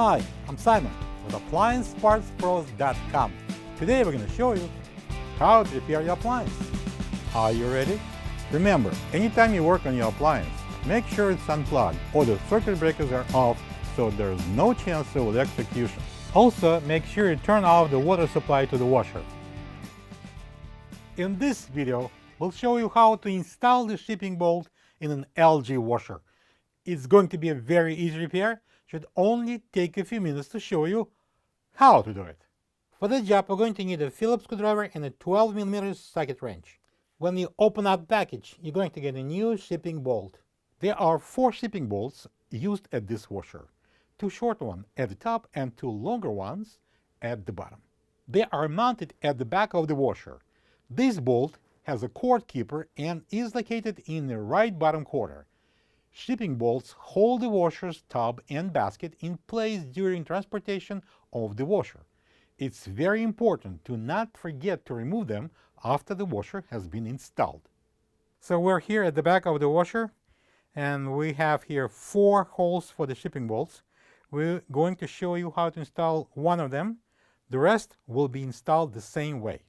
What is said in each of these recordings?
Hi, I'm Simon with AppliancePartsPros.com. Today we're going to show you how to repair your appliance. Are you ready? Remember, anytime you work on your appliance, make sure it's unplugged or the circuit breakers are off so there's no chance of electrocution. Also, make sure you turn off the water supply to the washer. In this video, we'll show you how to install the shipping bolt in an LG washer. It's going to be a very easy repair. Should only take a few minutes to show you how to do it. For the job, we're going to need a Phillips screwdriver and a 12mm socket wrench. When you open up the package, you're going to get a new shipping bolt. There are 4 shipping bolts used at this washer. 2 short ones at the top and 2 longer ones at the bottom. They are mounted at the back of the washer. This bolt has a cord keeper and is located in the right bottom corner. Shipping bolts hold the washer's tub and basket in place during transportation of the washer. It's very important to not forget to remove them after the washer has been installed. So we're here at the back of the washer, and we have here 4 holes for the shipping bolts. We're going to show you how to install one of them. The rest will be installed the same way.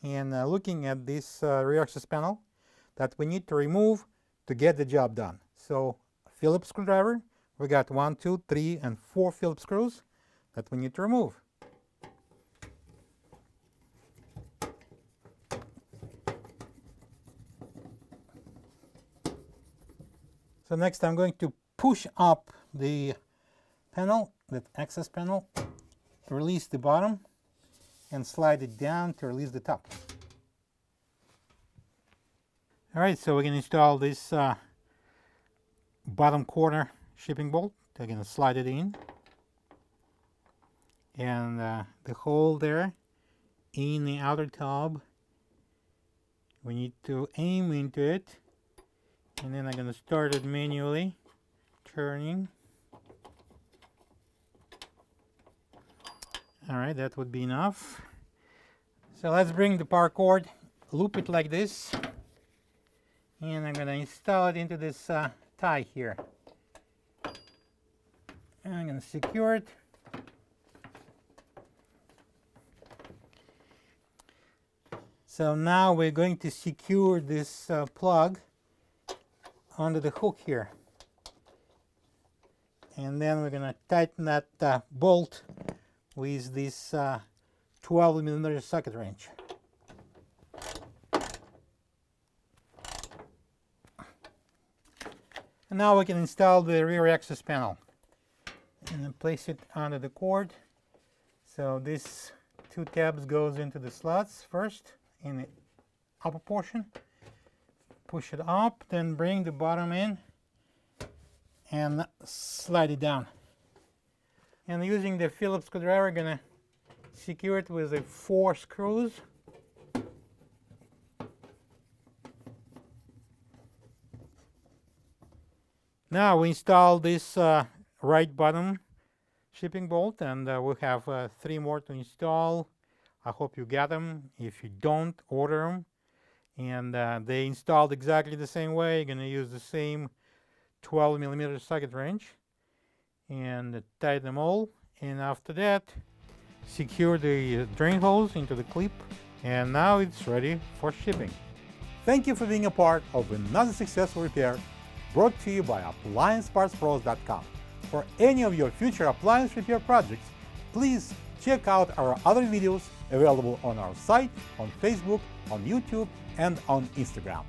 And looking at this rear access panel that we need to remove to get the job done. So Phillips screwdriver, we got 1, 2, 3, and 4 Phillips screws that we need to remove. So next I'm going to push up the panel, that access panel, release the bottom, and slide it down to release the top. All right, so we're going to install this bottom corner shipping bolt. We're going to slide it in, and the hole there in the outer tub, we need to aim into it, and then I'm going to start it manually, turning. All right, that would be enough. So let's bring the power cord, loop it like this, and I'm going to install it into this tie here. And I'm going to secure it. So now we're going to secure this plug onto the hook here. And then we're going to tighten that bolt with this 12mm socket wrench. And now we can install the rear access panel and then place it under the cord. So this 2 tabs goes into the slots first in the upper portion. Push it up, then bring the bottom in and slide it down. And using the Phillips screwdriver, we're gonna secure it with the 4 screws. Now we install this right bottom shipping bolt, and we'll have 3 more to install. I hope you get them. If you don't, order them. And they installed exactly the same way. You're going to use the same 12mm socket wrench and tighten them all. And after that, secure the drain hose into the clip. And now it's ready for shipping. Thank you for being a part of another successful repair brought to you by AppliancePartsPros.com. For any of your future appliance repair projects, please check out our other videos available on our site, on Facebook, on YouTube, and on Instagram.